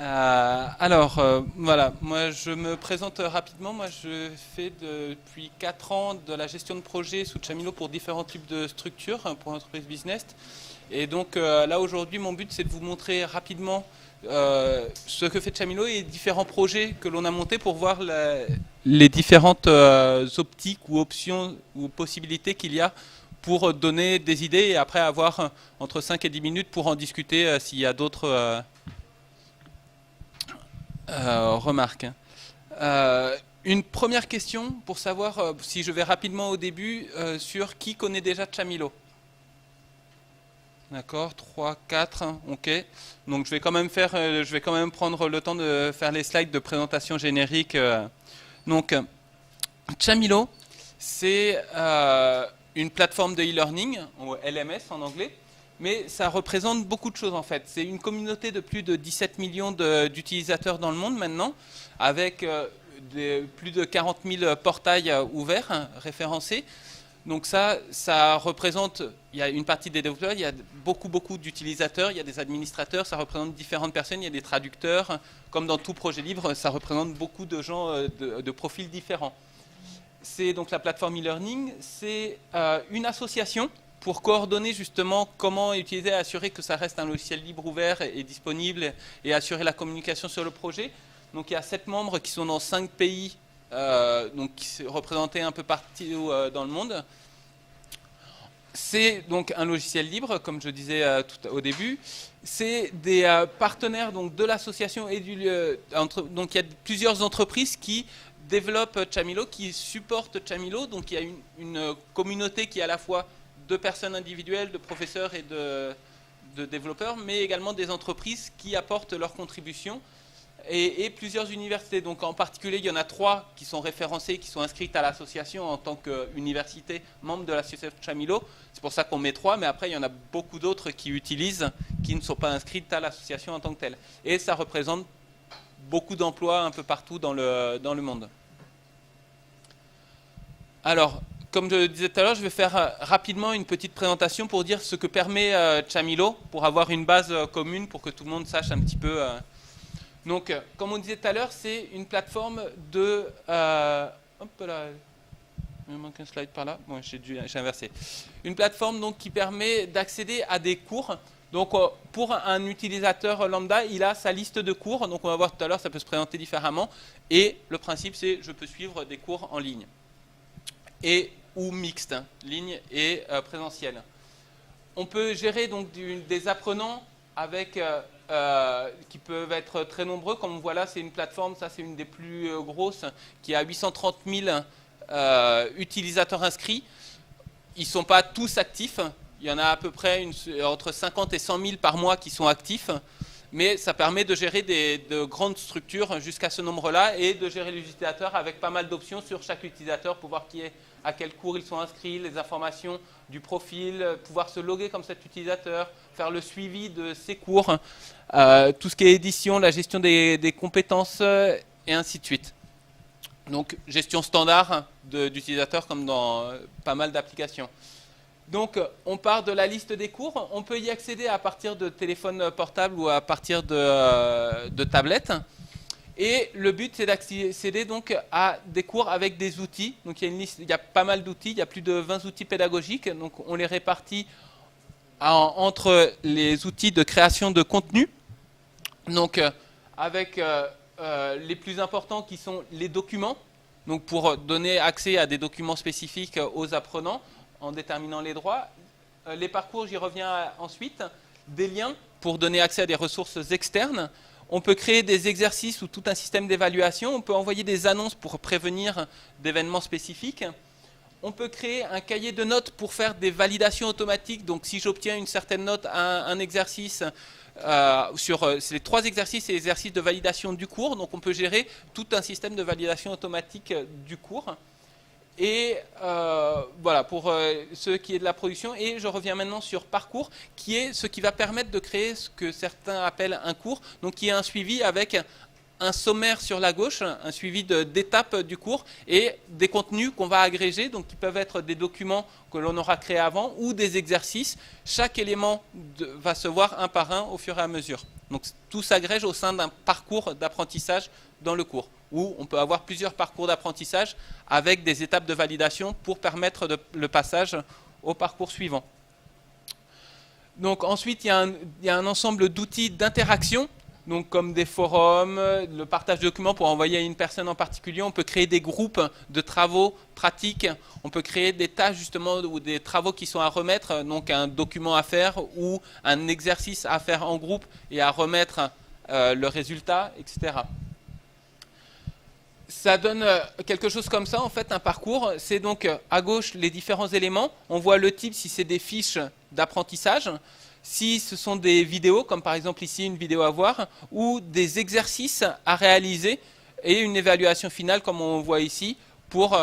Voilà, moi je me présente rapidement. Moi je fais depuis 4 ans de la gestion de projet sous Chamilo pour différents types de structures pour entreprise business. Et donc là aujourd'hui mon but c'est de vous montrer rapidement ce que fait Chamilo et différents projets que l'on a montés pour voir les différentes optiques ou options ou possibilités qu'il y a pour donner des idées et après avoir entre 5 et 10 minutes pour en discuter s'il y a d'autres remarques. Une première question pour savoir si je vais rapidement au début sur qui connaît déjà Chamilo. D'accord, 3, 4, ok. Donc je vais quand même prendre le temps de faire les slides de présentation générique. Donc, Chamilo, c'est une plateforme de e-learning, ou LMS en anglais, mais ça représente beaucoup de choses en fait. C'est une communauté de plus de 17 millions d'utilisateurs dans le monde maintenant, avec plus de 40 000 portails ouverts, référencés. Donc ça représente, il y a une partie des développeurs, il y a beaucoup d'utilisateurs, il y a des administrateurs, ça représente différentes personnes, il y a des traducteurs. Comme dans tout projet libre, ça représente beaucoup de gens de profils différents. C'est donc la plateforme e-learning, c'est une association pour coordonner justement comment utiliser et assurer que ça reste un logiciel libre, ouvert et disponible et assurer la communication sur le projet. Donc il y a 7 membres qui sont dans 5 pays, donc qui sont représentés un peu partout dans le monde. C'est donc un logiciel libre, comme je disais au début. C'est des partenaires donc, de l'association et donc il y a plusieurs entreprises qui développent Chamilo, qui supportent Chamilo. Donc il y a une communauté qui est à la fois de personnes individuelles, de professeurs et de développeurs, mais également des entreprises qui apportent leur contribution. Et plusieurs universités. Donc en particulier, il y en a 3 qui sont référencées, qui sont inscrites à l'association en tant qu'université membre de l'association Chamilo. C'est pour ça qu'on met 3, mais après il y en a beaucoup d'autres qui utilisent, qui ne sont pas inscrites à l'association en tant que telle. Et ça représente beaucoup d'emplois un peu partout dans le monde. Alors, comme je le disais tout à l'heure, je vais faire rapidement une petite présentation pour dire ce que permet Chamilo, pour avoir une base commune, pour que tout le monde sache un petit peu... Donc, comme on disait tout à l'heure, c'est une plateforme de... hop là, il me manque un slide par là. Bon, j'ai inversé. Une plateforme donc, qui permet d'accéder à des cours. Donc, pour un utilisateur lambda, il a sa liste de cours. Donc, on va voir tout à l'heure, ça peut se présenter différemment. Et le principe, c'est je peux suivre des cours en ligne. Ou mixte, ligne et présentiel. On peut gérer donc des apprenants avec... qui peuvent être très nombreux. Comme on voit là, c'est une plateforme, ça c'est une des plus grosses, qui a 830 000 utilisateurs inscrits. Ils ne sont pas tous actifs. Il y en a à peu près entre 50 et 100 000 par mois qui sont actifs. Mais ça permet de gérer de grandes structures jusqu'à ce nombre-là et de gérer les utilisateurs avec pas mal d'options sur chaque utilisateur pour voir à quel cours ils sont inscrits, les informations du profil, pouvoir se loguer comme cet utilisateur, faire le suivi de ses cours, tout ce qui est édition, la gestion des compétences et ainsi de suite. Donc gestion standard d'utilisateurs comme dans pas mal d'applications. Donc on part de la liste des cours, on peut y accéder à partir de téléphones portables ou à partir de tablettes. Et le but, c'est d'accéder donc à des cours avec des outils. Donc il y a une liste, il y a pas mal d'outils, il y a plus de 20 outils pédagogiques. Donc on les répartit entre les outils de création de contenu. Donc avec les plus importants qui sont les documents. Donc pour donner accès à des documents spécifiques aux apprenants en déterminant les droits. Les parcours, j'y reviens ensuite. Des liens pour donner accès à des ressources externes. On peut créer des exercices ou tout un système d'évaluation. On peut envoyer des annonces pour prévenir d'événements spécifiques. On peut créer un cahier de notes pour faire des validations automatiques. Donc, si j'obtiens une certaine note à un exercice, c'est les 3 exercices et l'exercice de validation du cours. Donc, on peut gérer tout un système de validation automatique du cours. Et voilà, pour ce qui est de la production. Et je reviens maintenant sur Parcours, qui est ce qui va permettre de créer ce que certains appellent un cours, donc qui est un suivi avec un sommaire sur la gauche, un suivi d'étapes du cours, et des contenus qu'on va agréger, donc qui peuvent être des documents que l'on aura créés avant, ou des exercices. Chaque élément va se voir un par un au fur et à mesure. Donc tout s'agrège au sein d'un parcours d'apprentissage dans le cours, où on peut avoir plusieurs parcours d'apprentissage avec des étapes de validation pour permettre le passage au parcours suivant. Donc ensuite, il y a un ensemble d'outils d'interaction, donc comme des forums, le partage de documents pour envoyer à une personne en particulier. On peut créer des groupes de travaux pratiques. On peut créer des tâches justement ou des travaux qui sont à remettre, donc un document à faire ou un exercice à faire en groupe et à remettre le résultat, etc. Ça donne quelque chose comme ça, en fait, un parcours. C'est donc à gauche les différents éléments. On voit le type si c'est des fiches d'apprentissage, si ce sont des vidéos, comme par exemple ici une vidéo à voir, ou des exercices à réaliser et une évaluation finale, comme on voit ici, pour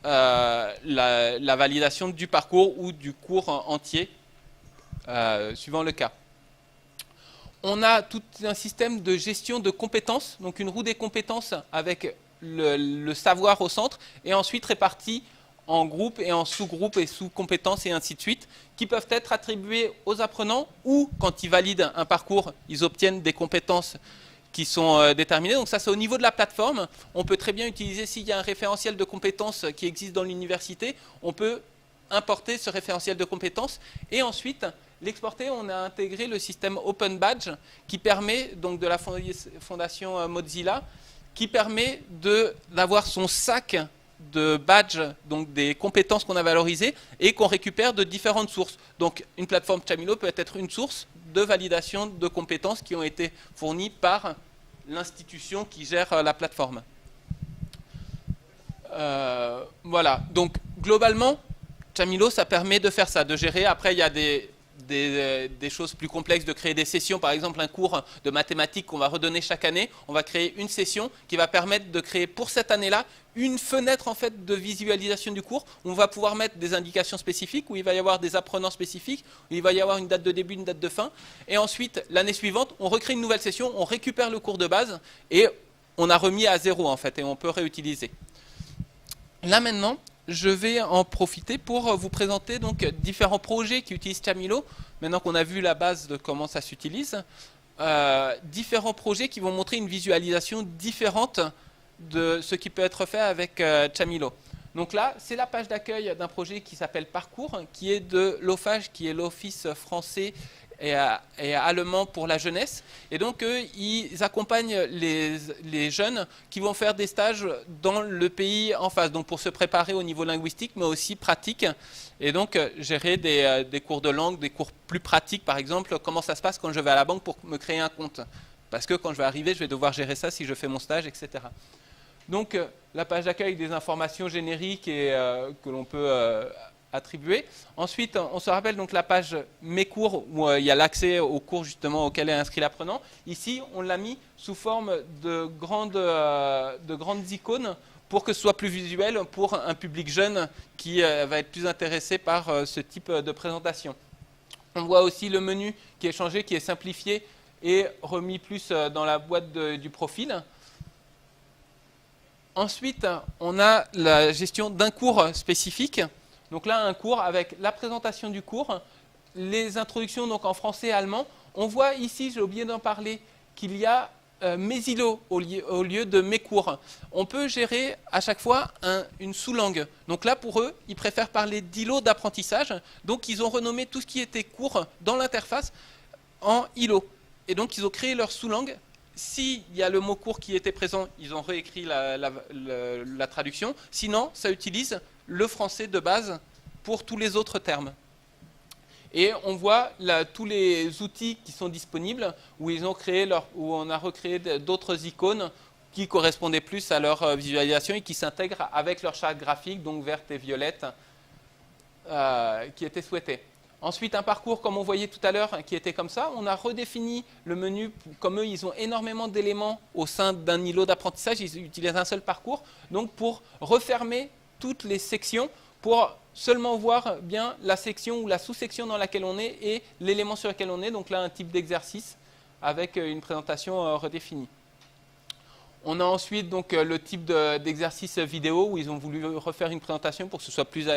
la validation du parcours ou du cours entier, suivant le cas. On a tout un système de gestion de compétences, donc une roue des compétences avec le savoir au centre, et ensuite réparti en groupes et en sous-groupes et sous-compétences et ainsi de suite, qui peuvent être attribués aux apprenants ou, quand ils valident un parcours, ils obtiennent des compétences qui sont déterminées. Donc ça, c'est au niveau de la plateforme. On peut très bien utiliser, s'il y a un référentiel de compétences qui existe dans l'université, on peut importer ce référentiel de compétences et ensuite l'exporter. On a intégré le système Open Badge qui permet, donc de la fondation Mozilla, qui permet d'avoir son sac de badges, donc des compétences qu'on a valorisées et qu'on récupère de différentes sources. Donc une plateforme Chamilo peut être une source de validation de compétences qui ont été fournies par l'institution qui gère la plateforme. Voilà, donc globalement, Chamilo, ça permet de faire ça, de gérer. Après, il y a des choses plus complexes, de créer des sessions. Par exemple, un cours de mathématiques qu'on va redonner chaque année, on va créer une session qui va permettre de créer pour cette année-là une fenêtre en fait de visualisation du cours. On va pouvoir mettre des indications spécifiques, où il va y avoir des apprenants spécifiques, où il va y avoir une date de début, une date de fin. Et ensuite, l'année suivante, on recrée une nouvelle session, on récupère le cours de base et on a remis à zéro en fait, et on peut réutiliser. Là maintenant, je vais en profiter pour vous présenter donc différents projets qui utilisent Chamilo. Maintenant qu'on a vu la base de comment ça s'utilise, différents projets qui vont montrer une visualisation différente de ce qui peut être fait avec Chamilo. Donc là, c'est la page d'accueil d'un projet qui s'appelle Parcours, qui est de l'OFAGE, qui est l'Office français et allemand pour la jeunesse. Et donc, ils accompagnent les jeunes qui vont faire des stages dans le pays en face, donc pour se préparer au niveau linguistique, mais aussi pratique. Et donc, gérer des cours de langue, des cours plus pratiques, par exemple, comment ça se passe quand je vais à la banque pour me créer un compte. Parce que quand je vais arriver, je vais devoir gérer ça si je fais mon stage, etc. Donc, la page d'accueil des informations génériques et, que l'on peut attribuer. Ensuite, on se rappelle donc la page Mes cours, où il y a l'accès aux cours justement auxquels est inscrit l'apprenant. Ici, on l'a mis sous forme de grandes icônes pour que ce soit plus visuel pour un public jeune qui va être plus intéressé par ce type de présentation. On voit aussi le menu qui est changé, qui est simplifié et remis plus dans la boîte du profil. Ensuite, on a la gestion d'un cours spécifique. Donc là, un cours avec la présentation du cours, les introductions donc en français et allemand. On voit ici, j'ai oublié d'en parler, qu'il y a mes îlots au lieu de mes cours. On peut gérer à chaque fois une sous-langue. Donc là, pour eux, ils préfèrent parler d'îlots d'apprentissage. Donc ils ont renommé tout ce qui était cours dans l'interface en îlots. Et donc ils ont créé leur sous-langue. S'il y a le mot cours qui était présent, ils ont réécrit la traduction. Sinon, ça utilise le français de base pour tous les autres termes. Et on voit là, tous les outils qui sont disponibles, où où on a recréé d'autres icônes qui correspondaient plus à leur visualisation et qui s'intègrent avec leur charte graphique, donc verte et violette, qui était souhaitée. Ensuite, un parcours, comme on voyait tout à l'heure, qui était comme ça. On a redéfini le menu. Comme eux, ils ont énormément d'éléments au sein d'un îlot d'apprentissage. Ils utilisent un seul parcours. Donc, pour refermer toutes les sections, pour seulement voir bien la section ou la sous-section dans laquelle on est et l'élément sur lequel on est. Donc là, un type d'exercice avec une présentation redéfinie. On a ensuite donc le type d'exercice vidéo où ils ont voulu refaire une présentation pour que ce soit plus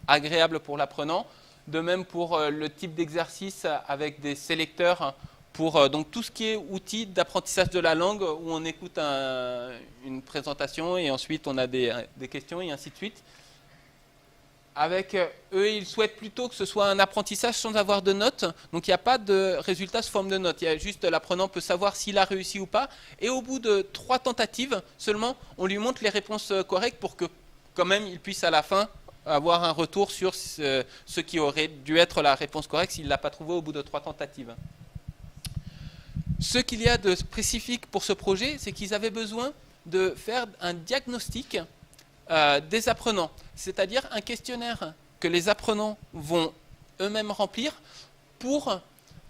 agréable pour l'apprenant. De même pour le type d'exercice avec des sélecteurs pour donc tout ce qui est outils d'apprentissage de la langue, où on écoute une présentation et ensuite on a des questions et ainsi de suite. Avec eux, ils souhaitent plutôt que ce soit un apprentissage sans avoir de notes. Donc il n'y a pas de résultat sous forme de notes. Il y a juste l'apprenant peut savoir s'il a réussi ou pas. Et au bout de 3 tentatives seulement, on lui montre les réponses correctes pour que quand même il puisse à la fin avoir un retour sur ce qui aurait dû être la réponse correcte s'il ne l'a pas trouvé au bout de 3 tentatives. Ce qu'il y a de spécifique pour ce projet, c'est qu'ils avaient besoin de faire un diagnostic des apprenants, c'est-à-dire un questionnaire que les apprenants vont eux-mêmes remplir pour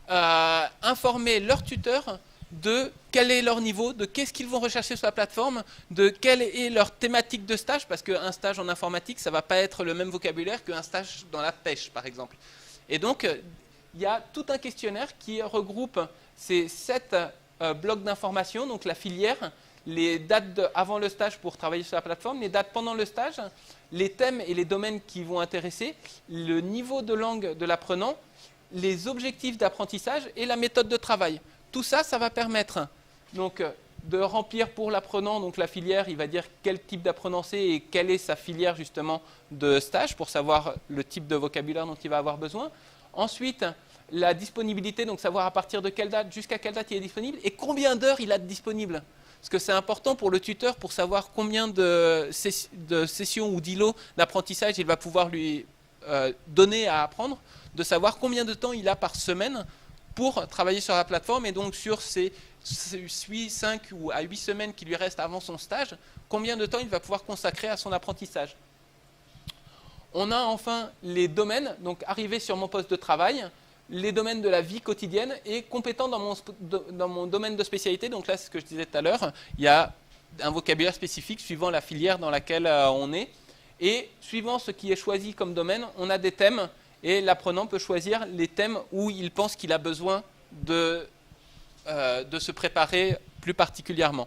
informer leur tuteur de quel est leur niveau, de qu'est-ce qu'ils vont rechercher sur la plateforme, de quelle est leur thématique de stage, parce qu'un stage en informatique, ça ne va pas être le même vocabulaire qu'un stage dans la pêche, par exemple. Et donc, il y a tout un questionnaire qui regroupe ces 7 blocs d'informations, donc la filière, les dates avant le stage pour travailler sur la plateforme, les dates pendant le stage, les thèmes et les domaines qui vont intéresser, le niveau de langue de l'apprenant, les objectifs d'apprentissage et la méthode de travail. Tout ça, ça va permettre donc, de remplir pour l'apprenant, donc la filière, il va dire quel type d'apprenant c'est et quelle est sa filière justement de stage pour savoir le type de vocabulaire dont il va avoir besoin. Ensuite, la disponibilité, donc savoir à partir de quelle date, jusqu'à quelle date il est disponible et combien d'heures il a de disponible. Parce que c'est important pour le tuteur pour savoir combien de sessions ou d'îlots d'apprentissage il va pouvoir lui donner à apprendre, de savoir combien de temps il a par semaine pour travailler sur la plateforme et donc sur ces 5 ou à 8 semaines qui lui restent avant son stage, combien de temps il va pouvoir consacrer à son apprentissage. On a enfin les domaines, donc arrivé sur mon poste de travail, les domaines de la vie quotidienne et compétents dans mon domaine de spécialité. Donc là, c'est ce que je disais tout à l'heure, il y a un vocabulaire spécifique suivant la filière dans laquelle on est. Et suivant ce qui est choisi comme domaine, on a des thèmes et l'apprenant peut choisir les thèmes où il pense qu'il a besoin de se préparer plus particulièrement.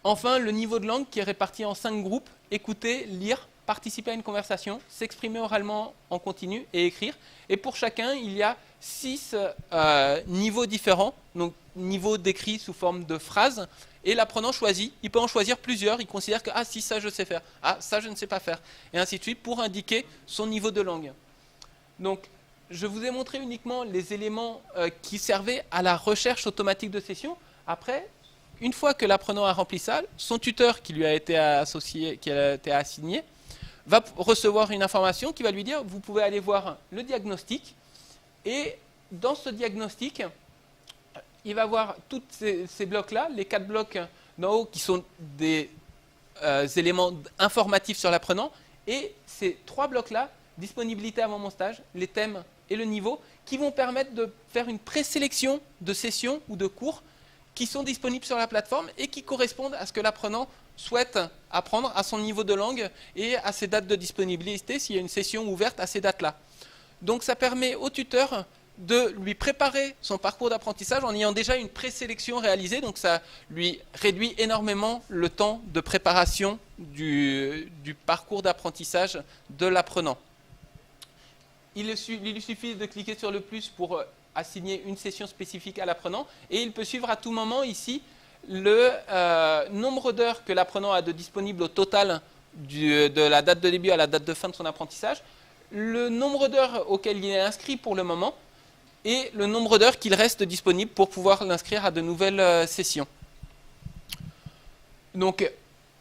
Enfin, le niveau de langue qui est réparti en 5 groupes, écouter, lire, participer à une conversation, s'exprimer oralement en continu et écrire. Et pour chacun, il y a 6 niveaux différents, donc niveau d'écrit sous forme de phrases. Et l'apprenant choisit, il peut en choisir plusieurs, il considère que « Ah si, ça je sais faire, ah ça je ne sais pas faire », et ainsi de suite pour indiquer son niveau de langue. Donc, je vous ai montré uniquement les éléments qui servaient à la recherche automatique de session. Après, une fois que l'apprenant a rempli ça, son tuteur qui lui a été associé, qui a été assigné, va recevoir une information qui va lui dire « Vous pouvez aller voir le diagnostic » et dans ce diagnostic, il va voir tous ces blocs-là, les 4 blocs d'en haut qui sont des éléments informatifs sur l'apprenant et ces 3 blocs-là, disponibilité avant mon stage, les thèmes et le niveau, qui vont permettre de faire une présélection de sessions ou de cours qui sont disponibles sur la plateforme et qui correspondent à ce que l'apprenant souhaite apprendre à son niveau de langue et à ses dates de disponibilité s'il y a une session ouverte à ces dates-là. Donc ça permet au tuteur de lui préparer son parcours d'apprentissage en ayant déjà une présélection réalisée, donc ça lui réduit énormément le temps de préparation du parcours d'apprentissage de l'apprenant. Il lui suffit de cliquer sur le plus pour assigner une session spécifique à l'apprenant et il peut suivre à tout moment ici le nombre d'heures que l'apprenant a de disponible au total de la date de début à la date de fin de son apprentissage, le nombre d'heures auquel il est inscrit pour le moment et le nombre d'heures qu'il reste disponible pour pouvoir l'inscrire à de nouvelles sessions. Donc,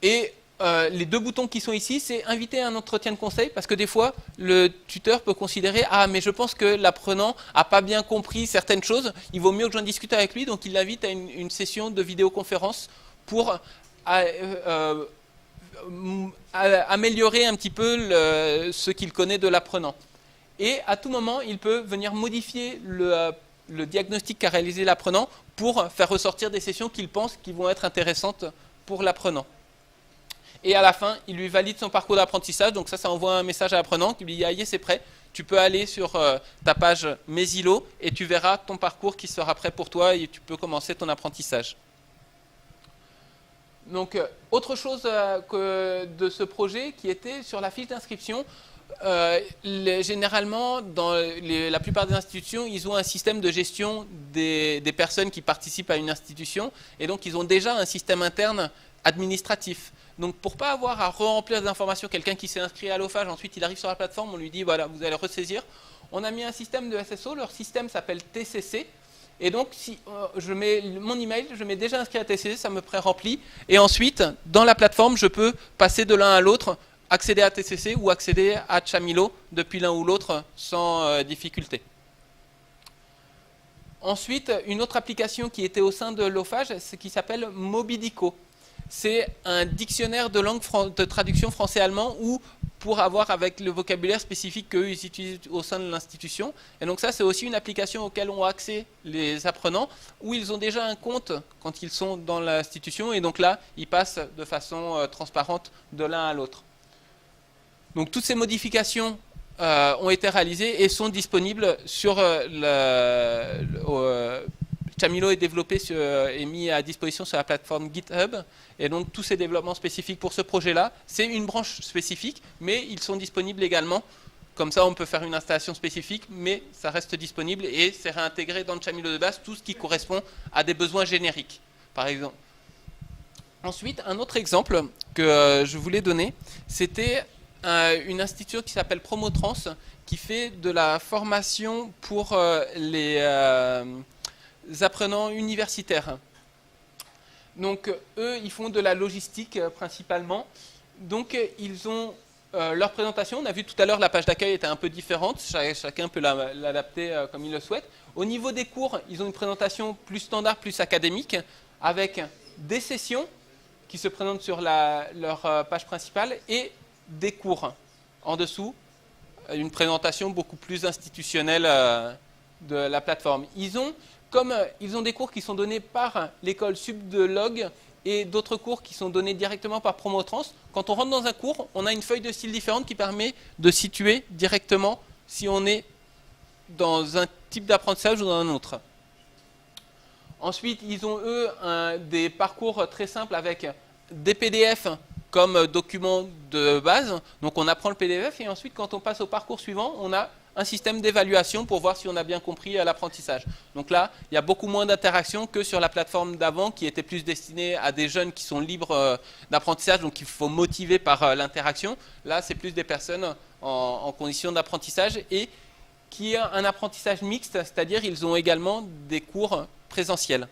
les 2 boutons qui sont ici, c'est inviter à un entretien de conseil, parce que des fois, le tuteur peut considérer « Ah, mais je pense que l'apprenant n'a pas bien compris certaines choses, il vaut mieux que j'en discute avec lui », donc il l'invite à une session de vidéoconférence pour améliorer un petit peu ce qu'il connaît de l'apprenant. Et à tout moment, il peut venir modifier le diagnostic qu'a réalisé l'apprenant pour faire ressortir des sessions qu'il pense qui vont être intéressantes pour l'apprenant. Et à la fin, il lui valide son parcours d'apprentissage. Donc ça envoie un message à l'apprenant qui lui dit « Aïe, c'est prêt, tu peux aller sur ta page Mes îlots et tu verras ton parcours qui sera prêt pour toi et tu peux commencer ton apprentissage. » Donc, autre chose de ce projet qui était sur la fiche d'inscription, Généralement, dans la plupart des institutions, ils ont un système de gestion des personnes qui participent à une institution, et donc ils ont déjà un système interne administratif. Donc pour ne pas avoir à remplir des informations, quelqu'un qui s'est inscrit à l'OFAGE, ensuite il arrive sur la plateforme, on lui dit voilà, vous allez ressaisir. On a mis un système de SSO, leur système s'appelle TCC, et donc si je mets mon email, je mets déjà inscrit à TCC, ça me pré-remplit, et ensuite, dans la plateforme, je peux passer de l'un à l'autre, accéder à TCC ou accéder à Chamilo depuis l'un ou l'autre sans difficulté. Ensuite, une autre application qui était au sein de l'OFAGE, c'est qui s'appelle Mobidico. C'est un dictionnaire de langue de traduction français-allemand où pour avoir avec le vocabulaire spécifique qu'eux ils utilisent au sein de l'institution. Et donc ça, c'est aussi une application auquel ont accès les apprenants, où ils ont déjà un compte quand ils sont dans l'institution, et donc là, ils passent de façon transparente de l'un à l'autre. Donc toutes ces modifications ont été réalisées et sont disponibles sur Chamilo est développé et mis à disposition sur la plateforme GitHub, et donc tous ces développements spécifiques pour ce projet-là, c'est une branche spécifique, mais ils sont disponibles également. Comme ça, on peut faire une installation spécifique, mais ça reste disponible et c'est réintégré dans le Chamilo de base, tout ce qui correspond à des besoins génériques, par exemple. Ensuite, un autre exemple que je voulais donner, c'était une institution qui s'appelle Promotrans, qui fait de la formation pour les apprenants universitaires. Donc eux, ils font de la logistique principalement. Donc ils ont leur présentation. On a vu tout à l'heure, la page d'accueil était un peu différente. Chacun peut l'adapter comme il le souhaite. Au niveau des cours, ils ont une présentation plus standard, plus académique, avec des sessions qui se présentent sur leur page principale et des cours en dessous. Une présentation beaucoup plus institutionnelle de la plateforme. Comme ils ont des cours qui sont donnés par l'école Subdelog et d'autres cours qui sont donnés directement par Promotrans, quand on rentre dans un cours, on a une feuille de style différente qui permet de situer directement si on est dans un type d'apprentissage ou dans un autre. Ensuite, ils ont eux des parcours très simples avec des PDF comme document de base. Donc on apprend le PDF et ensuite quand on passe au parcours suivant, on a un système d'évaluation pour voir si on a bien compris l'apprentissage. Donc là, il y a beaucoup moins d'interaction que sur la plateforme d'avant qui était plus destinée à des jeunes qui sont libres d'apprentissage, donc il faut motiver par l'interaction. Là, c'est plus des personnes en condition d'apprentissage et qui ont un apprentissage mixte, c'est-à-dire ils ont également des cours présentiels.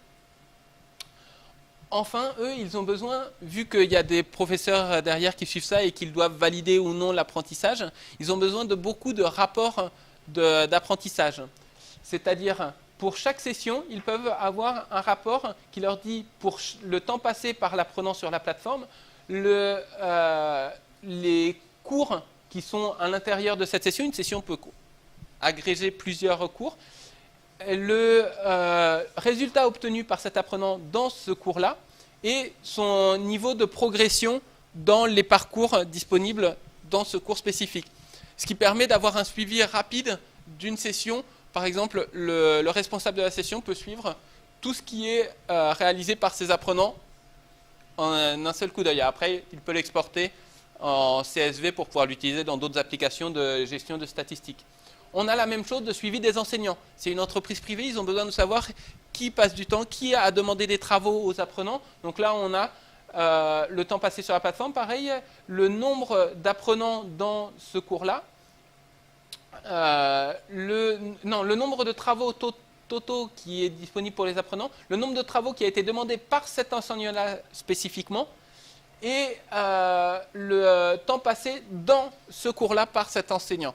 Enfin, eux, ils ont besoin, vu qu'il y a des professeurs derrière qui suivent ça et qu'ils doivent valider ou non l'apprentissage, ils ont besoin de beaucoup de rapports d'apprentissage. C'est-à-dire, pour chaque session, ils peuvent avoir un rapport qui leur dit, pour le temps passé par l'apprenant sur la plateforme, les cours qui sont à l'intérieur de cette session. Une session peut agréger plusieurs cours. Le résultat obtenu par cet apprenant dans ce cours-là et son niveau de progression dans les parcours disponibles dans ce cours spécifique. Ce qui permet d'avoir un suivi rapide d'une session. Par exemple, le responsable de la session peut suivre tout ce qui est réalisé par ses apprenants en un seul coup d'œil. Après, il peut l'exporter en CSV pour pouvoir l'utiliser dans d'autres applications de gestion de statistiques. On a la même chose de suivi des enseignants. C'est une entreprise privée, ils ont besoin de savoir qui passe du temps, qui a demandé des travaux aux apprenants. Donc là, on a le temps passé sur la plateforme. Pareil, le nombre d'apprenants dans ce cours-là. Le nombre de travaux totaux qui est disponible pour les apprenants. Le nombre de travaux qui a été demandé par cet enseignant-là spécifiquement. Et le temps passé dans ce cours-là par cet enseignant.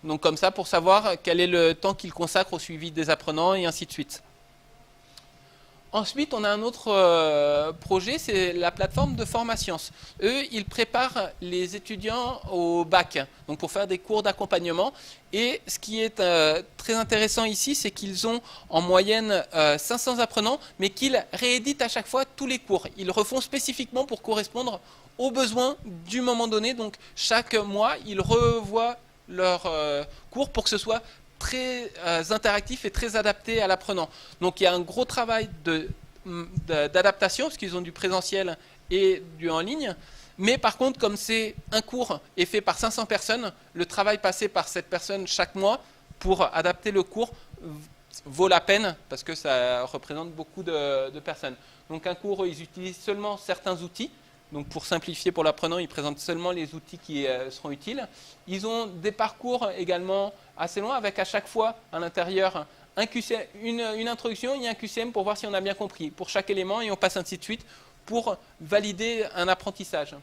Donc comme ça, pour savoir quel est le temps qu'il consacre au suivi des apprenants et ainsi de suite. Ensuite, on a un autre projet, c'est la plateforme de Formasciences. Eux, ils préparent les étudiants au bac, donc pour faire des cours d'accompagnement. Et ce qui est très intéressant ici, c'est qu'ils ont en moyenne 500 apprenants, mais qu'ils rééditent à chaque fois tous les cours. Ils refont spécifiquement pour correspondre aux besoins du moment donné. Donc chaque mois, ils revoient leurs cours pour que ce soit très interactif et très adapté à l'apprenant. Donc il y a un gros travail d'adaptation, parce qu'ils ont du présentiel et du en ligne, Mais par contre, comme c'est un cours est fait par 500 personnes, le travail passé par cette personne chaque mois pour adapter le cours vaut la peine parce que ça représente beaucoup de personnes. Donc un cours, ils utilisent seulement certains outils. Donc pour simplifier pour l'apprenant, ils présentent seulement les outils qui seront utiles. Ils ont des parcours également assez longs avec à chaque fois à l'intérieur une introduction et un QCM pour voir si on a bien compris pour chaque élément et on passe ainsi de suite pour valider un apprentissage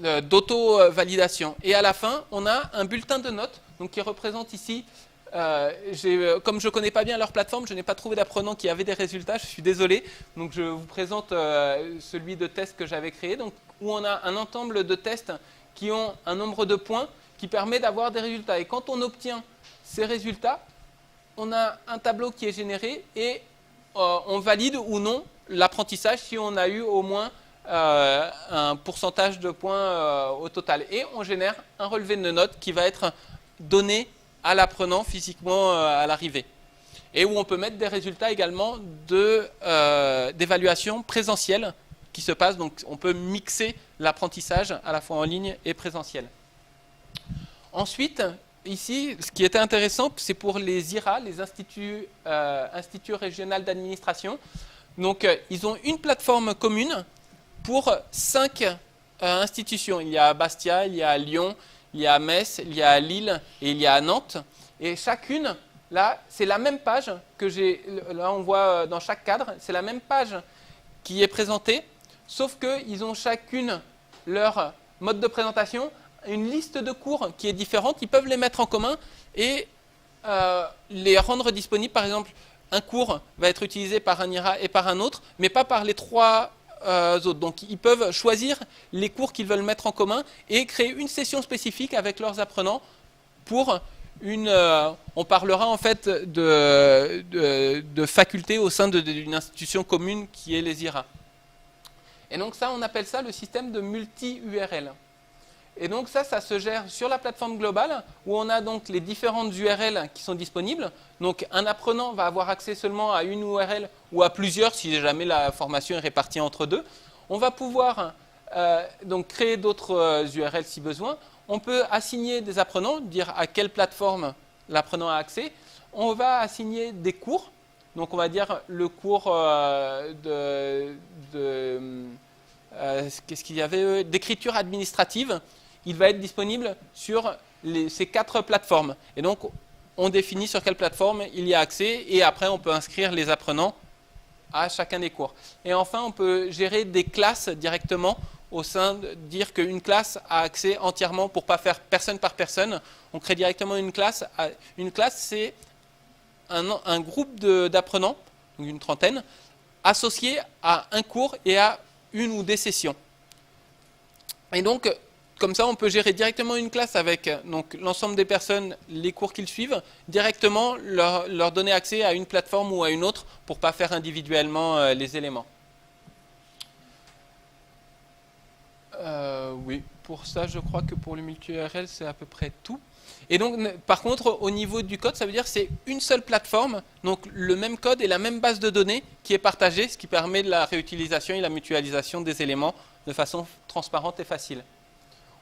d'auto-validation. Et à la fin, on a un bulletin de notes donc qui représente ici. Comme je ne connais pas bien leur plateforme, je n'ai pas trouvé d'apprenant qui avait des résultats, je suis désolé. Donc je vous présente celui de test que j'avais créé, donc, où on a un ensemble de tests qui ont un nombre de points qui permet d'avoir des résultats. Et quand on obtient ces résultats, on a un tableau qui est généré et on valide ou non l'apprentissage si on a eu au moins un pourcentage de points au total. Et on génère un relevé de notes qui va être donné à l'apprenant physiquement à l'arrivée. Et où on peut mettre des résultats également d'évaluation présentielle qui se passe. Donc on peut mixer l'apprentissage à la fois en ligne et présentiel. Ensuite, ici, ce qui était intéressant, c'est pour les IRA, les instituts régionaux d'administration. Donc ils ont une plateforme commune pour 5 institutions. Il y a à Bastia, il y a à Lyon, il y a à Metz, il y a à Lille et il y a à Nantes. Et chacune, là, c'est la même page que j'ai. Là, on voit dans chaque cadre, c'est la même page qui est présentée, sauf qu'ils ont chacune leur mode de présentation, une liste de cours qui est différente. Ils peuvent les mettre en commun et les rendre disponibles. Par exemple, un cours va être utilisé par un IRA et par un autre, mais pas par les 3 autres. Donc ils peuvent choisir les cours qu'ils veulent mettre en commun et créer une session spécifique avec leurs apprenants pour on parlera en fait de facultés au sein d'une institution commune qui est les IRA. Et donc ça, on appelle ça le système de multi-URL. Et donc ça se gère sur la plateforme globale où on a donc les différentes URL qui sont disponibles. Donc un apprenant va avoir accès seulement à une URL ou à plusieurs si jamais la formation est répartie entre 2. On va pouvoir donc créer d'autres URL si besoin. On peut assigner des apprenants, dire à quelle plateforme l'apprenant a accès. On va assigner des cours. Donc on va dire le cours qu'est-ce qu'il y avait d'écriture administrative. Il va être disponible sur ces 4 plateformes. Et donc, on définit sur quelle plateforme il y a accès et après, on peut inscrire les apprenants à chacun des cours. Et enfin, on peut gérer des classes directement au sein de dire qu'une classe a accès entièrement pour ne pas faire personne par personne. On crée directement une classe. Une classe, c'est un groupe d'apprenants, donc une trentaine, associés à un cours et à une ou des sessions. Et donc, comme ça, on peut gérer directement une classe avec l'ensemble des personnes, les cours qu'ils suivent, directement leur donner accès à une plateforme ou à une autre pour ne pas faire individuellement les éléments. Oui, pour ça, je crois que pour le multi-URL, c'est à peu près tout. Et donc, par contre, au niveau du code, ça veut dire que c'est une seule plateforme, donc le même code et la même base de données qui est partagée, ce qui permet de la réutilisation et la mutualisation des éléments de façon transparente et facile.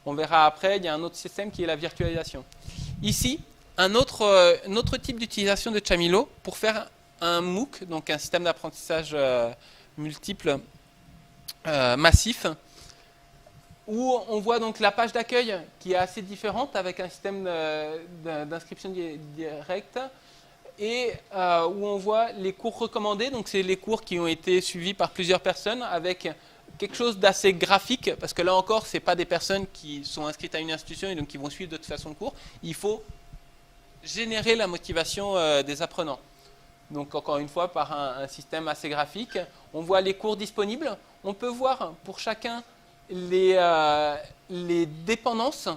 On verra après, il y a un autre système qui est la virtualisation. Ici, un autre type d'utilisation de Chamilo pour faire un MOOC, donc un système d'apprentissage multiple massif, où on voit donc la page d'accueil qui est assez différente avec un système d'inscription directe et où on voit les cours recommandés. Donc c'est les cours qui ont été suivis par plusieurs personnes avec quelque chose d'assez graphique parce que là encore, ce n'est pas des personnes qui sont inscrites à une institution et donc qui vont suivre de toute façon le cours. Il faut générer la motivation des apprenants. Donc encore une fois, par un système assez graphique, on voit les cours disponibles. On peut voir pour chacun les dépendances,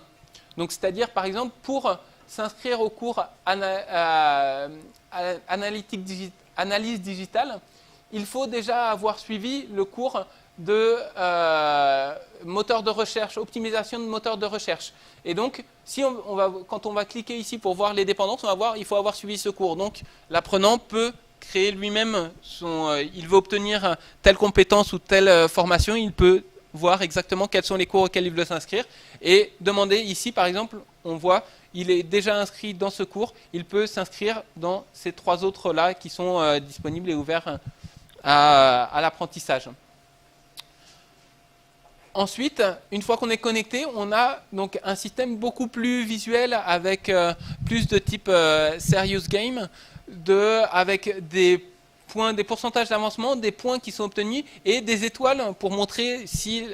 donc c'est-à-dire par exemple pour s'inscrire au cours analyse digitale, il faut déjà avoir suivi le cours de moteur de recherche, optimisation de moteur de recherche. Et donc, si quand on va cliquer ici pour voir les dépendances, on va voir il faut avoir suivi ce cours. Donc, l'apprenant peut créer lui-même il veut obtenir telle compétence ou telle formation, il peut voir exactement quels sont les cours auxquels il veut s'inscrire et demander ici, par exemple, on voit, il est déjà inscrit dans ce cours, il peut s'inscrire dans ces 3 autres-là qui sont disponibles et ouverts à l'apprentissage. Ensuite, une fois qu'on est connecté, on a donc un système beaucoup plus visuel avec plus de type serious game, avec des points, des pourcentages d'avancement, des points qui sont obtenus et des étoiles pour montrer si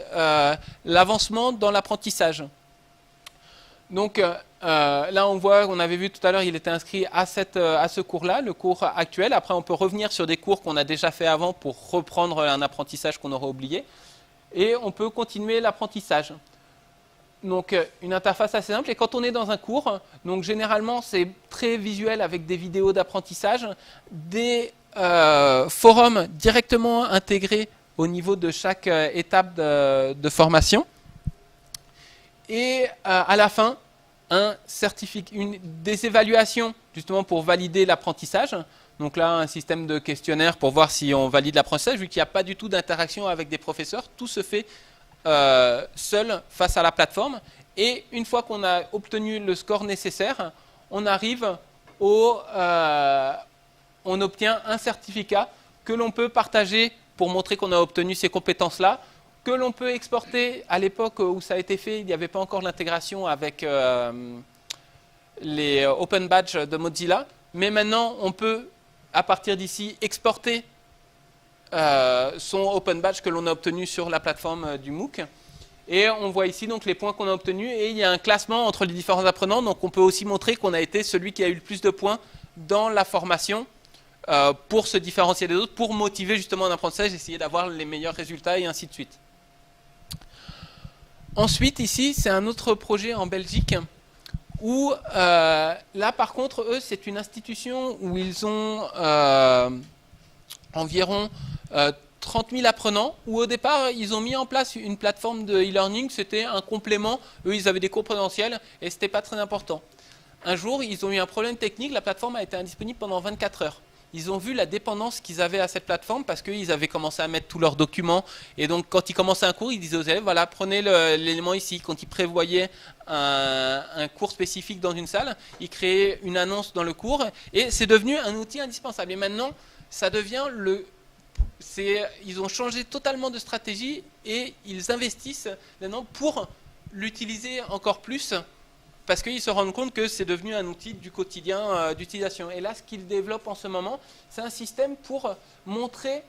l'avancement dans l'apprentissage. Donc là, on voit, on avait vu tout à l'heure, il était inscrit à ce cours-là, le cours actuel. Après, on peut revenir sur des cours qu'on a déjà fait avant pour reprendre un apprentissage qu'on aurait oublié. Et on peut continuer l'apprentissage. Donc une interface assez simple. Et quand on est dans un cours, donc généralement c'est très visuel avec des vidéos d'apprentissage, des forums directement intégrés au niveau de chaque étape de formation. Et à la fin, des évaluations justement pour valider l'apprentissage. Donc là, un système de questionnaire pour voir si on valide l'apprentissage, vu qu'il n'y a pas du tout d'interaction avec des professeurs. Tout se fait seul face à la plateforme. Et une fois qu'on a obtenu le score nécessaire, on arrive on obtient un certificat que l'on peut partager pour montrer qu'on a obtenu ces compétences-là, que l'on peut exporter. À l'époque où ça a été fait, il n'y avait pas encore l'intégration avec les Open Badges de Mozilla. Mais maintenant, on peut, à partir d'ici, exporter son Open Badge que l'on a obtenu sur la plateforme du MOOC. Et on voit ici donc les points qu'on a obtenus. Et il y a un classement entre les différents apprenants. Donc on peut aussi montrer qu'on a été celui qui a eu le plus de points dans la formation pour se différencier des autres, pour motiver justement un apprentissage, essayer d'avoir les meilleurs résultats et ainsi de suite. Ensuite, ici, c'est un autre projet en Belgique où là, par contre, eux, c'est une institution où ils ont environ 30 000 apprenants, où au départ, ils ont mis en place une plateforme de e-learning, c'était un complément. Eux, ils avaient des cours présentiels et ce n'était pas très important. Un jour, ils ont eu un problème technique, la plateforme a été indisponible pendant 24 heures. Ils ont vu la dépendance qu'ils avaient à cette plateforme parce qu'ils avaient commencé à mettre tous leurs documents. Et donc, quand ils commençaient un cours, ils disaient aux élèves, voilà, prenez l'élément ici. Quand ils prévoyaient un cours spécifique dans une salle, ils créaient une annonce dans le cours. Et c'est devenu un outil indispensable. Et maintenant, ça devient ils ont changé totalement de stratégie et ils investissent maintenant pour l'utiliser encore plus. Parce qu'ils se rendent compte que c'est devenu un outil du quotidien d'utilisation. Et là, ce qu'ils développent en ce moment, c'est un système pour montrer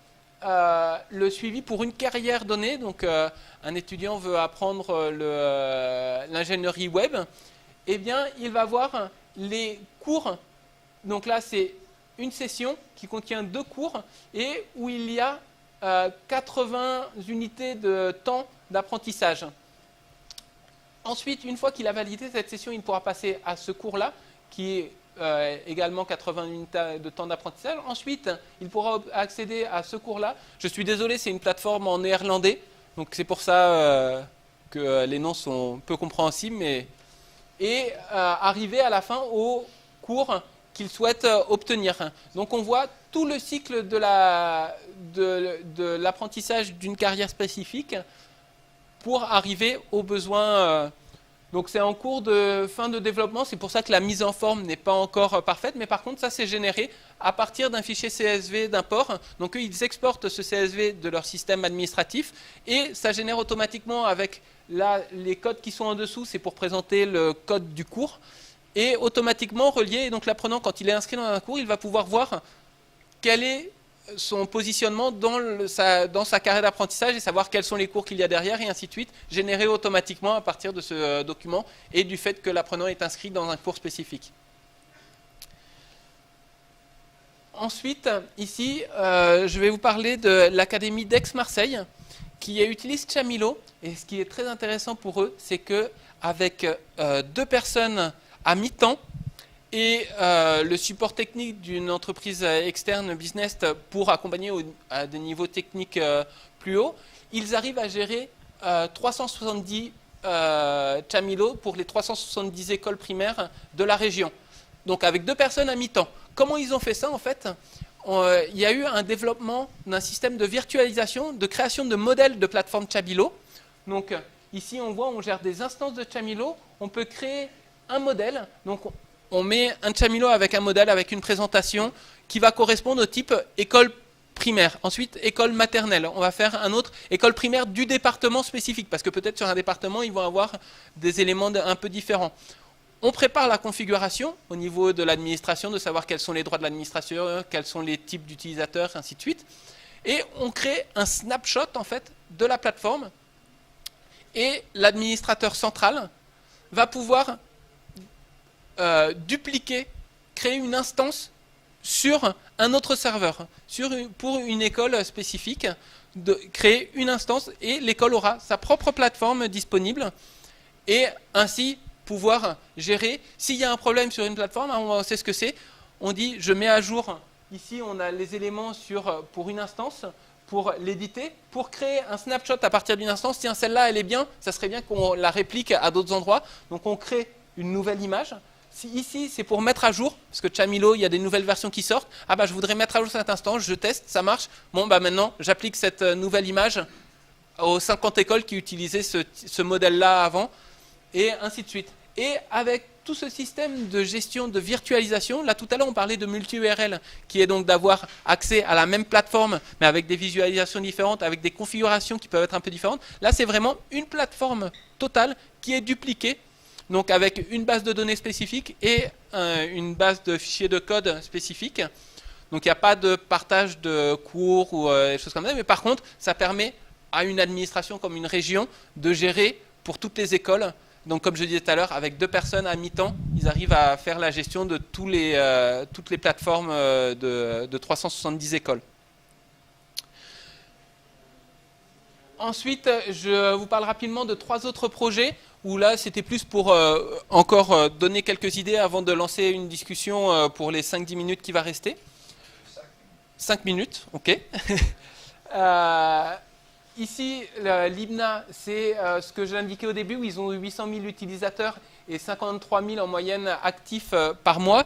le suivi pour une carrière donnée. Donc, un étudiant veut apprendre l'ingénierie web. Eh bien, il va voir les cours. Donc là, c'est une session qui contient 2 cours et où il y a 80 unités de temps d'apprentissage. Ensuite, une fois qu'il a validé cette session, il pourra passer à ce cours-là, qui est également 80 minutes de temps d'apprentissage. Ensuite, il pourra accéder à ce cours-là. Je suis désolé, c'est une plateforme en néerlandais, donc c'est pour ça que les noms sont peu compréhensibles. Et arriver à la fin au cours qu'il souhaite obtenir. Donc on voit tout le cycle de l'apprentissage d'une carrière spécifique pour arriver aux besoins. Donc c'est en cours de fin de développement, c'est pour ça que la mise en forme n'est pas encore parfaite, mais par contre ça c'est généré à partir d'un fichier CSV d'import. Donc eux, ils exportent ce CSV de leur système administratif et ça génère automatiquement avec les codes qui sont en dessous, c'est pour présenter le code du cours, et automatiquement relié. Et donc l'apprenant, quand il est inscrit dans un cours, il va pouvoir voir quel est son positionnement dans sa carrière d'apprentissage et savoir quels sont les cours qu'il y a derrière et ainsi de suite, généré automatiquement à partir de ce document et du fait que l'apprenant est inscrit dans un cours spécifique. Ensuite, ici, je vais vous parler de l'Académie d'Aix-Marseille qui utilise Chamilo. Et ce qui est très intéressant pour eux, c'est qu'avec 2 personnes à mi-temps, et le support technique d'une entreprise externe business pour accompagner à des niveaux techniques plus hauts, ils arrivent à gérer 370 Chamilo pour les 370 écoles primaires de la région. Donc avec 2 personnes à mi-temps. Comment ils ont fait ça en fait ? Il y a eu un développement d'un système de virtualisation, de création de modèles de plateforme Chamilo Donc ici, on voit, on gère des instances de Chamilo. On peut créer un modèle. Donc on met un Chamilo avec un modèle, avec une présentation qui va correspondre au type école primaire. Ensuite, école maternelle. On va faire un autre école primaire du département spécifique, parce que peut-être sur un département, ils vont avoir des éléments un peu différents. On prépare la configuration au niveau de l'administration, de savoir quels sont les droits de l'administration, quels sont les types d'utilisateurs, ainsi de suite. Et on crée un snapshot en fait de la plateforme. Et l'administrateur central va pouvoir dupliquer, créer une instance sur un autre serveur, pour une école spécifique, créer une instance et l'école aura sa propre plateforme disponible et ainsi pouvoir gérer. S'il y a un problème sur une plateforme, on sait ce que c'est, on dit je mets à jour, ici on a les éléments pour une instance, pour l'éditer, pour créer un snapshot à partir d'une instance, tiens celle-là elle est bien, ça serait bien qu'on la réplique à d'autres endroits, donc on crée une nouvelle image. Si ici, c'est pour mettre à jour, parce que Chamilo, il y a des nouvelles versions qui sortent. Ah bah, je voudrais mettre à jour cet instance, je teste, ça marche. Bon, bah maintenant, j'applique cette nouvelle image aux 50 écoles qui utilisaient ce modèle-là avant, et ainsi de suite. Et avec tout ce système de gestion, de virtualisation, là tout à l'heure, on parlait de multi-URL, qui est donc d'avoir accès à la même plateforme, mais avec des visualisations différentes, avec des configurations qui peuvent être un peu différentes. Là, c'est vraiment une plateforme totale qui est dupliquée, donc avec une base de données spécifique et une base de fichiers de code spécifique. Donc il n'y a pas de partage de cours ou des choses comme ça, mais par contre, ça permet à une administration comme une région de gérer pour toutes les écoles. Donc comme je disais tout à l'heure, avec 2 personnes à mi-temps, ils arrivent à faire la gestion de toutes les plateformes de 370 écoles. Ensuite, je vous parle rapidement de 3 autres projets où là, c'était plus pour encore donner quelques idées avant de lancer une discussion pour les 5-10 minutes qui va rester. 5 minutes, ok. Ici, l'IBNA, c'est ce que je l'indiquais au début, où ils ont 800 000 utilisateurs et 53 000 en moyenne actifs par mois,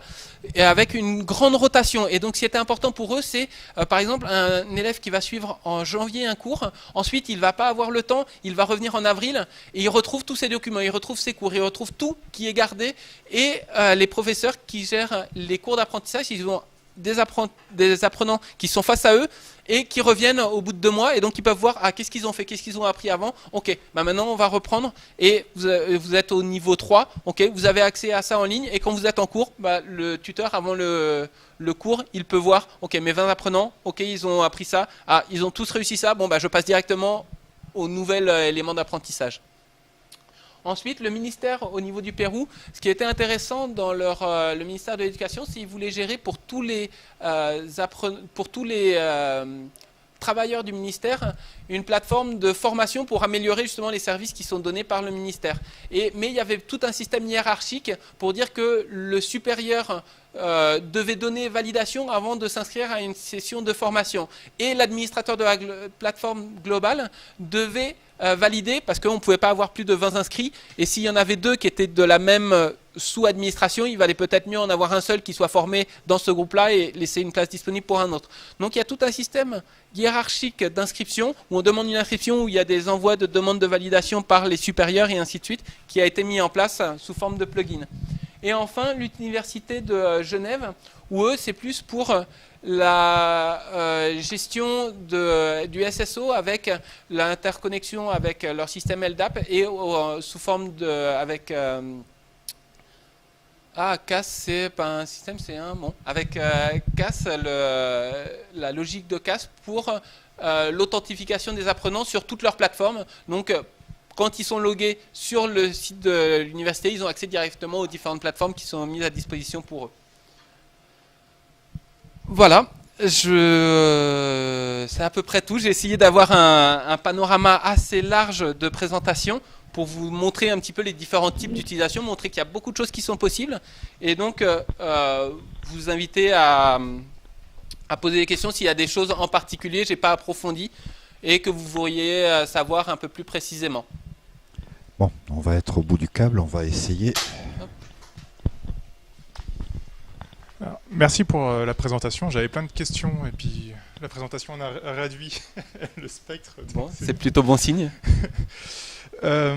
et avec une grande rotation. Et donc, ce qui était important pour eux, c'est, par exemple, un élève qui va suivre en janvier un cours, ensuite, il ne va pas avoir le temps, il va revenir en avril, et il retrouve tous ses documents, il retrouve ses cours, il retrouve tout qui est gardé, et les professeurs qui gèrent les cours d'apprentissage, ils ont des apprenants qui sont face à eux et qui reviennent au bout de 2 mois et donc ils peuvent voir qu'est-ce qu'ils ont fait, qu'est-ce qu'ils ont appris avant. Ok, bah maintenant on va reprendre et vous êtes au niveau 3, ok, vous avez accès à ça en ligne et quand vous êtes en cours, bah, le tuteur avant le cours, il peut voir, ok, mes 20 apprenants, ok, ils ont appris ça, ils ont tous réussi ça, bon bah je passe directement au nouvel élément d'apprentissage. Ensuite, le ministère au niveau du Pérou, ce qui était intéressant dans le ministère de l'Éducation, c'est qu'ils voulaient gérer pour tous les travailleurs du ministère une plateforme de formation pour améliorer justement les services qui sont donnés par le ministère. Mais il y avait tout un système hiérarchique pour dire que le supérieur devait donner validation avant de s'inscrire à une session de formation. Et l'administrateur de la plateforme globale devait valider, parce qu'on ne pouvait pas avoir plus de 20 inscrits, et s'il y en avait 2 qui étaient de la même sous-administration, il valait peut-être mieux en avoir un seul qui soit formé dans ce groupe-là et laisser une place disponible pour un autre. Donc il y a tout un système hiérarchique d'inscription, où on demande une inscription, où il y a des envois de demandes de validation par les supérieurs et ainsi de suite, qui a été mis en place sous forme de plugin. Et enfin, l'université de Genève, où eux, c'est plus pour la gestion du SSO avec l'interconnexion avec leur système LDAP et sous forme avec CAS, c'est pas un système, c'est un bon. Avec CAS, la logique de CAS pour l'authentification des apprenants sur toute leur plateforme. Donc, quand ils sont logués sur le site de l'université, ils ont accès directement aux différentes plateformes qui sont mises à disposition pour eux. Voilà, c'est à peu près tout. J'ai essayé d'avoir un panorama assez large de présentation pour vous montrer un petit peu les différents types d'utilisation, montrer qu'il y a beaucoup de choses qui sont possibles. Et donc, vous inviter à poser des questions s'il y a des choses en particulier que je n'ai pas approfondies et que vous voudriez savoir un peu plus précisément. Bon, on va être au bout du câble, on va essayer. Alors, merci pour la présentation. J'avais plein de questions et puis la présentation, on a réduit le spectre. Bon, c'est plutôt bon signe. Alors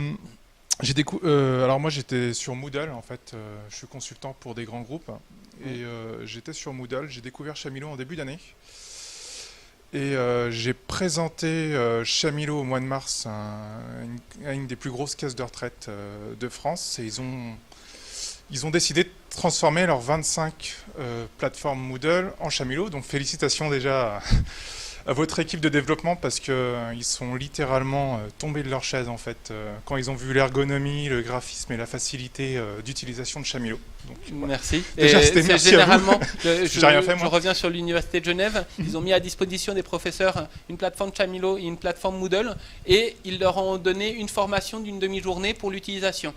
moi j'étais sur Moodle en fait, je suis consultant pour des grands groupes et j'étais sur Moodle, j'ai découvert Chamilo en début d'année et j'ai présenté Chamilo au mois de mars à une des plus grosses caisses de retraite de France et ils ont décidé de transformer leurs 25 plateformes Moodle en Chamilo, donc félicitations déjà à votre équipe de développement parce qu'ils sont littéralement tombés de leur chaise en fait quand ils ont vu l'ergonomie, le graphisme et la facilité d'utilisation de Chamilo. Donc, voilà. Merci. Déjà, c'était merci généralement, j'ai rien fait, moi. Je reviens sur l'Université de Genève. Ils ont mis à disposition des professeurs une plateforme Chamilo et une plateforme Moodle et ils leur ont donné une formation d'une demi-journée pour l'utilisation.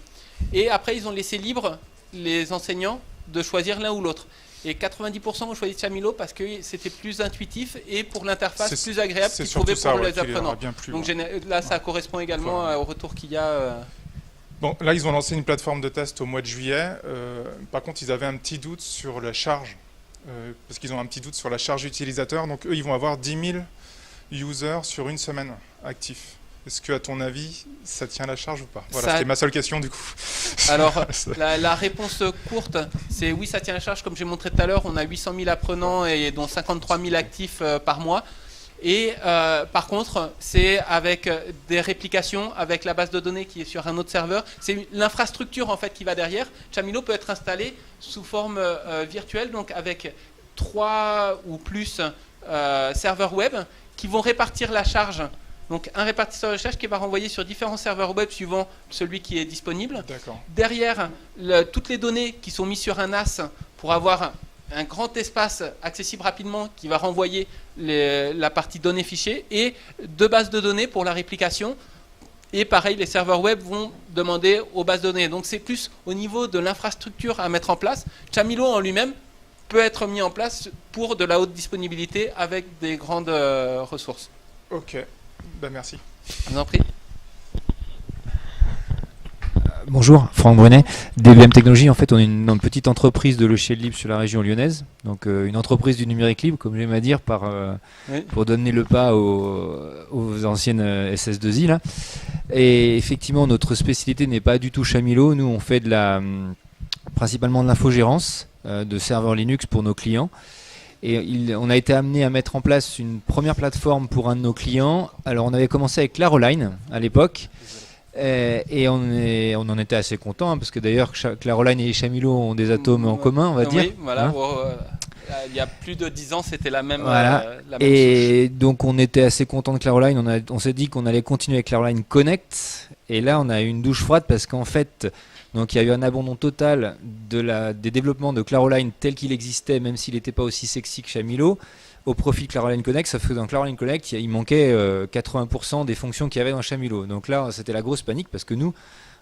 Et après, ils ont laissé libre les enseignants de choisir l'un ou l'autre. Et 90% ont choisi Chamilo parce que c'était plus intuitif et pour l'interface plus agréable qu'ils trouvaient pour les apprenants. Donc là, ça correspond également au retour qu'il y a. Bon, là, ils ont lancé une plateforme de test au mois de juillet. Par contre, ils avaient un petit doute sur la charge, parce qu'ils ont un petit doute sur la charge utilisateur. Donc, eux, ils vont avoir 10 000 users sur une semaine actifs. Est-ce que, à ton avis, ça tient la charge ou pas? Voilà, c'était ma seule question du coup. Alors, la réponse courte, c'est oui, ça tient la charge. Comme j'ai montré tout à l'heure, on a 800 000 apprenants et dont 53 000 actifs par mois. Et par contre, c'est avec des réplications, avec la base de données qui est sur un autre serveur. C'est l'infrastructure en fait qui va derrière. Chamilo peut être installé sous forme virtuelle, donc avec 3 ou plus serveurs web qui vont répartir la charge. Donc un répartisseur de charge qui va renvoyer sur différents serveurs web suivant celui qui est disponible. Derrière, toutes les données qui sont mises sur un NAS pour avoir un grand espace accessible rapidement qui va renvoyer la partie données fichiers et 2 bases de données pour la réplication. Et pareil, les serveurs web vont demander aux bases de données. Donc c'est plus au niveau de l'infrastructure à mettre en place. Chamilo en lui-même peut être mis en place pour de la haute disponibilité avec des grandes ressources. Ok. Ben merci. Je vous en prie. Bonjour, Franck Brunet, DBM Technologies. En fait, on est une petite entreprise de logiciels libres sur la région lyonnaise. Donc, une entreprise du numérique libre, comme j'aime à dire, pour donner le pas aux anciennes SS2I. Là. Et effectivement, notre spécialité n'est pas du tout Chamilo. Nous, on fait principalement de l'infogérance de serveurs Linux pour nos clients. Et on a été amené à mettre en place une première plateforme pour un de nos clients. Alors on avait commencé avec Claroline à l'époque et on en était assez content parce que d'ailleurs Claroline et Chamilo ont des atomes en commun, on va dire. Oui, voilà. Hein il y a plus de 10 ans, c'était la même. Voilà. La même et souche. Donc on était assez content de Claroline. On s'est dit qu'on allait continuer avec Claroline Connect. Et là on a eu une douche froide parce qu'en fait. Donc il y a eu un abandon total des développements de Claroline tel qu'il existait, même s'il n'était pas aussi sexy que Chamilo, au profit de Claroline Connect. Sauf que dans Claroline Connect, il manquait 80% des fonctions qu'il y avait dans Chamilo. Donc là, c'était la grosse panique parce que nous,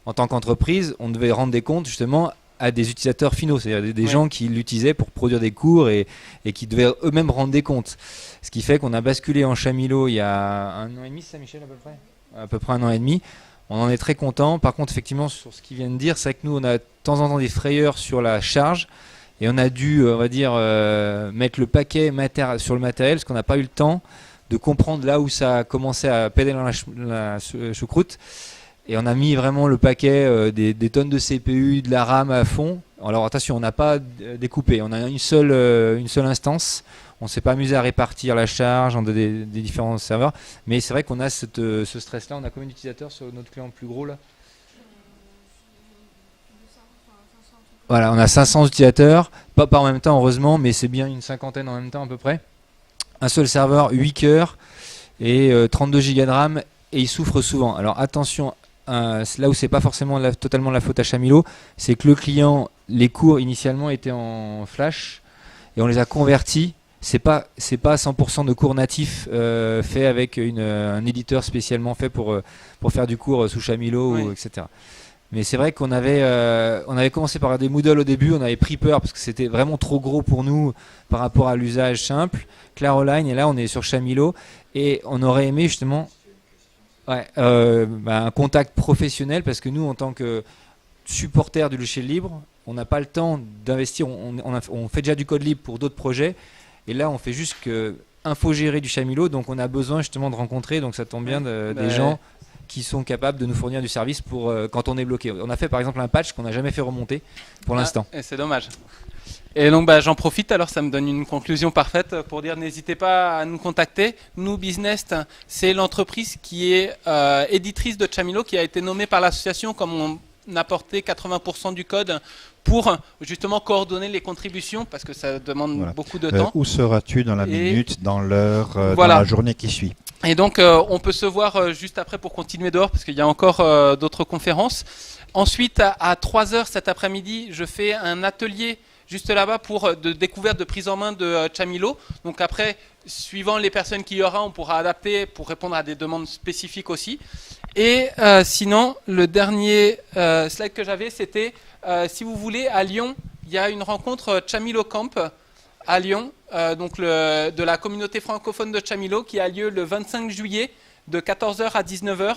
en tant qu'entreprise, on devait rendre des comptes justement à des utilisateurs finaux, c'est-à-dire des gens qui l'utilisaient pour produire des cours et qui devaient eux-mêmes rendre des comptes. Ce qui fait qu'on a basculé en Chamilo il y a 1 an et demi, c'est ça Michel, à peu près ? À peu près 1 an et demi. On en est très content. Par contre, effectivement, sur ce qu'il vient de dire, c'est que nous, on a de temps en temps des frayeurs sur la charge et on a dû, on va dire, mettre le paquet sur le matériel parce qu'on n'a pas eu le temps de comprendre là où ça a commencé à pédaler dans la choucroute. Et on a mis vraiment le paquet des tonnes de CPU, de la RAM à fond. Alors attention, on n'a pas découpé. On a une seule instance. On ne s'est pas amusé à répartir la charge entre des différents serveurs. Mais c'est vrai qu'on a ce stress-là. On a combien d'utilisateurs sur notre client le plus gros là ? Voilà, on a 500 utilisateurs. Pas en même temps, heureusement, mais c'est bien une cinquantaine en même temps à peu près. Un seul serveur, 8 cœurs et 32 Go de RAM. Et il souffre souvent. Alors attention, là où c'est pas forcément totalement la faute à Chamilo, c'est que le client, les cours initialement étaient en flash et on les a convertis. C'est pas 100% de cours natifs fait avec un éditeur spécialement fait pour faire du cours sous Chamilo, oui. etc. Mais c'est vrai qu'on avait commencé par des Moodle au début, on avait pris peur parce que c'était vraiment trop gros pour nous par rapport à l'usage simple. Claroline, et là on est sur Chamilo et on aurait aimé justement un contact professionnel parce que nous en tant que supporters du logiciel libre, on n'a pas le temps d'investir, on fait déjà du code libre pour d'autres projets. Et là, on fait juste infogéré du Chamilo, donc on a besoin justement de rencontrer, donc ça tombe bien, des gens qui sont capables de nous fournir du service pour quand on est bloqué. On a fait par exemple un patch qu'on n'a jamais fait remonter pour l'instant. Et c'est dommage. Et donc j'en profite, alors ça me donne une conclusion parfaite pour dire n'hésitez pas à nous contacter. Nous, Business, c'est l'entreprise qui est éditrice de Chamilo, qui a été nommée par l'association comme on a apporté 80% du code pour justement coordonner les contributions, parce que ça demande beaucoup de temps. Où seras-tu dans la minute, dans l'heure, dans la journée qui suit? Et donc on peut se voir juste après pour continuer dehors, parce qu'il y a encore d'autres conférences. Ensuite, à 3h cet après-midi, je fais un atelier juste là-bas pour de découverte de prise en main de Chamilo. Donc après, suivant les personnes qu'il y aura, on pourra adapter pour répondre à des demandes spécifiques aussi. Et sinon, le dernier slide que j'avais, c'était, si vous voulez, à Lyon, il y a une rencontre Chamilo Camp à Lyon, de la communauté francophone de Chamilo, qui a lieu le 25 juillet de 14h à 19h.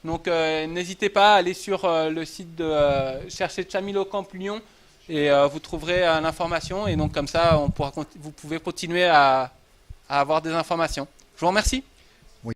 Donc n'hésitez pas à aller sur le site de chercher Chamilo Camp Lyon et vous trouverez l'information. Et donc comme ça, vous pouvez continuer à avoir des informations. Je vous remercie.